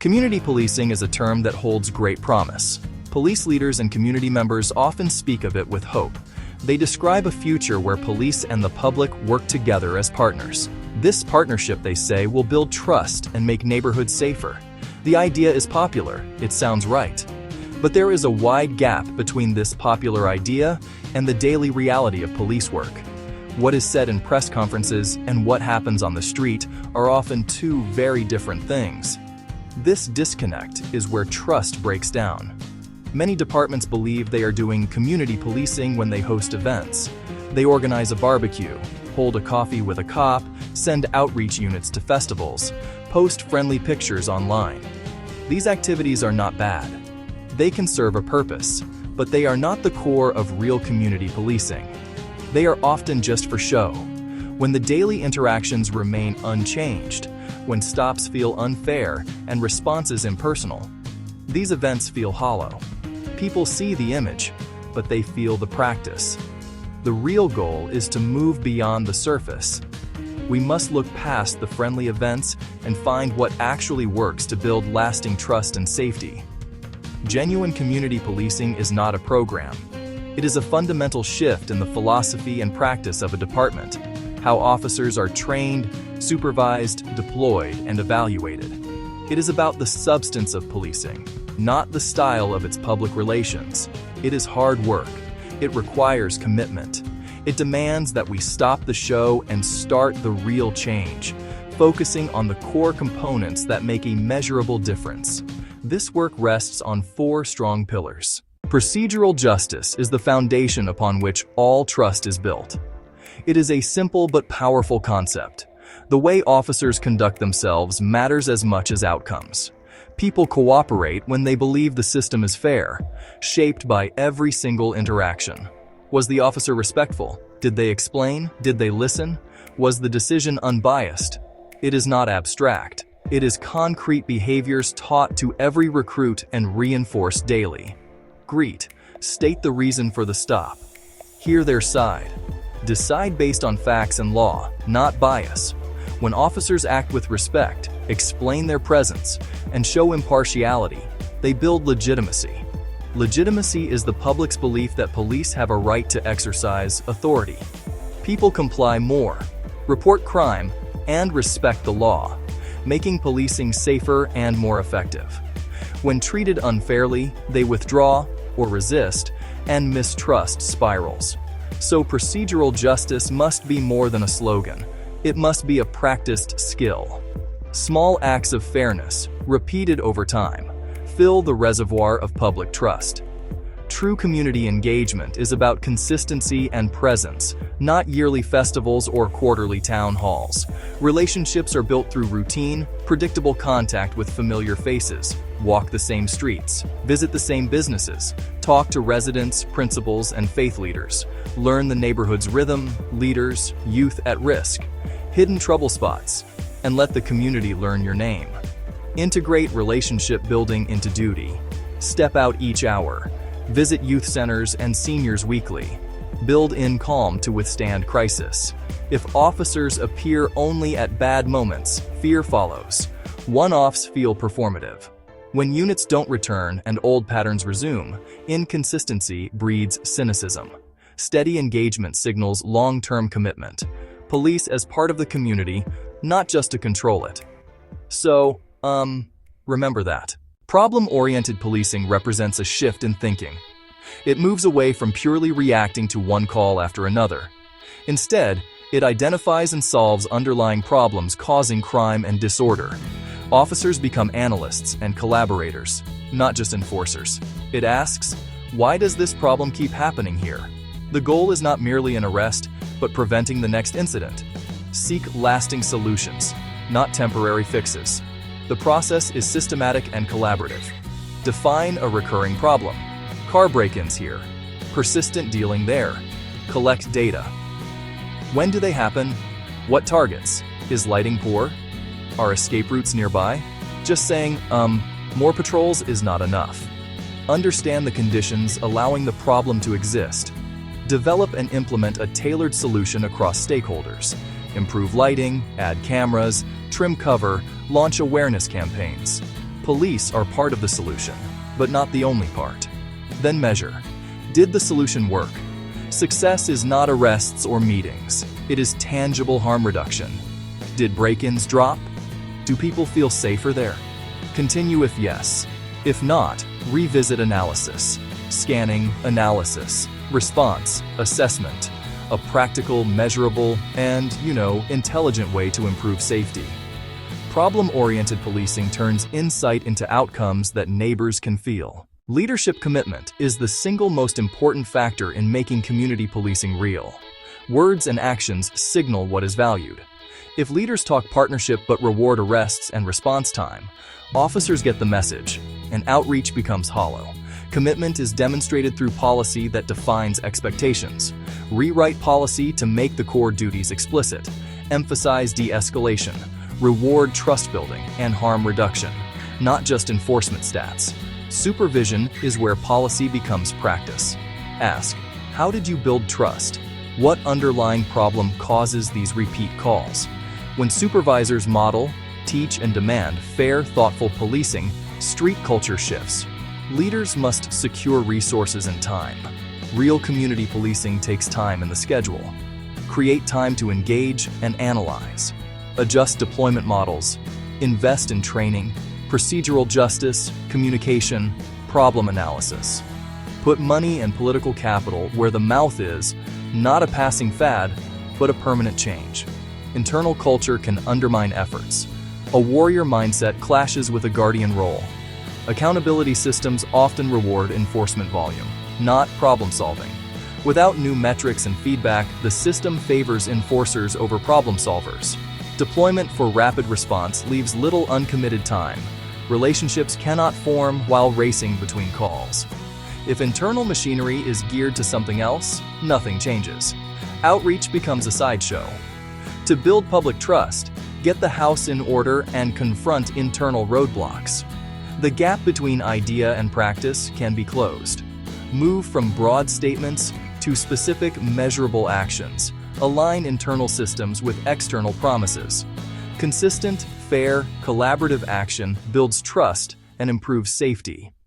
Community policing is a term that holds great promise. Police leaders and community members often speak of it with hope. They describe a future where police and the public work together as partners. This partnership, they say, will build trust and make neighborhoods safer. The idea is popular, it sounds right. But there is a wide gap between this popular idea and the daily reality of police work. What is said in press conferences and what happens on the street are often two very different things. This disconnect is where trust breaks down. Many departments believe they are doing community policing when they host events. They organize a barbecue, hold a coffee with a cop, send outreach units to festivals, post friendly pictures online. These activities are not bad. They can serve a purpose, but they are not the core of real community policing. They are often just for show. When the daily interactions remain unchanged, when stops feel unfair and responses impersonal, these events feel hollow. People see the image, but they feel the practice. The real goal is to move beyond the surface. We must look past the friendly events and find what actually works to build lasting trust and safety. Genuine community policing is not a program. It is a fundamental shift in the philosophy and practice of a department, how officers are trained, supervised, deployed, and evaluated. It is about the substance of policing, not the style of its public relations. It is hard work. It requires commitment. It demands that we stop the show and start the real change, focusing on the core components that make a measurable difference. This work rests on 4 strong pillars. Procedural justice is the foundation upon which all trust is built. It is a simple but powerful concept. The way officers conduct themselves matters as much as outcomes. People cooperate when they believe the system is fair, shaped by every single interaction. Was the officer respectful? Did they explain? Did they listen? Was the decision unbiased? It is not abstract. It is concrete behaviors taught to every recruit and reinforced daily. Greet. State the reason for the stop. Hear their side. Decide based on facts and law, not bias. When officers act with respect, explain their presence, and show impartiality, they build legitimacy. Legitimacy is the public's belief that police have a right to exercise authority. People comply more, report crime, and respect the law, making policing safer and more effective. When treated unfairly, they withdraw or resist, and mistrust spirals. So procedural justice must be more than a slogan. It must be a practiced skill. Small acts of fairness, repeated over time, fill the reservoir of public trust. True community engagement is about consistency and presence, not yearly festivals or quarterly town halls. Relationships are built through routine, predictable contact with familiar faces. Walk the same streets, visit the same businesses, talk to residents, principals, and faith leaders. Learn the neighborhood's rhythm, leaders, youth at risk, hidden trouble spots, and let the community learn your name. Integrate relationship building into duty. Step out each hour. Visit youth centers and seniors weekly. Build in calm to withstand crisis. If officers appear only at bad moments, fear follows. One-offs feel performative. When units don't return and old patterns resume, inconsistency breeds cynicism. Steady engagement signals long-term commitment. Police as part of the community, not just to control it. So, remember that. Problem-oriented policing represents a shift in thinking. It moves away from purely reacting to one call after another. Instead, it identifies and solves underlying problems causing crime and disorder. Officers become analysts and collaborators, not just enforcers. It asks, why does this problem keep happening here? The goal is not merely an arrest, but preventing the next incident. Seek lasting solutions, not temporary fixes. The process is systematic and collaborative. Define a recurring problem. Car break-ins here. Persistent dealing there. Collect data. When do they happen? What targets? Is lighting poor? Are escape routes nearby? Just saying, more patrols is not enough. Understand the conditions allowing the problem to exist. Develop and implement a tailored solution across stakeholders. Improve lighting, add cameras, trim cover, launch awareness campaigns. Police are part of the solution, but not the only part. Then measure. Did the solution work? Success is not arrests or meetings. It is tangible harm reduction. Did break-ins drop? Do people feel safer there? Continue if yes. If not, revisit analysis. Scanning, analysis, response, assessment. A practical, measurable, and, intelligent way to improve safety. Problem-oriented policing turns insight into outcomes that neighbors can feel. Leadership commitment is the single most important factor in making community policing real. Words and actions signal what is valued. If leaders talk partnership but reward arrests and response time, officers get the message, and outreach becomes hollow. Commitment is demonstrated through policy that defines expectations. Rewrite policy to make the core duties explicit. Emphasize de-escalation. Reward trust building and harm reduction, not just enforcement stats. Supervision is where policy becomes practice. Ask, how did you build trust? What underlying problem causes these repeat calls? When supervisors model, teach, and demand fair, thoughtful policing, street culture shifts. Leaders must secure resources and time. Real community policing takes time in the schedule. Create time to engage and analyze. Adjust deployment models. Invest in training, procedural justice, communication, problem analysis. Put money and political capital where the mouth is, not a passing fad, but a permanent change. Internal culture can undermine efforts. A warrior mindset clashes with a guardian role. Accountability systems often reward enforcement volume, not problem solving. Without new metrics and feedback, the system favors enforcers over problem solvers. Deployment for rapid response leaves little uncommitted time. Relationships cannot form while racing between calls. If internal machinery is geared to something else, nothing changes. Outreach becomes a sideshow. To build public trust, get the house in order and confront internal roadblocks. The gap between idea and practice can be closed. Move from broad statements to specific, measurable actions. Align internal systems with external promises. Consistent, fair, collaborative action builds trust and improves safety.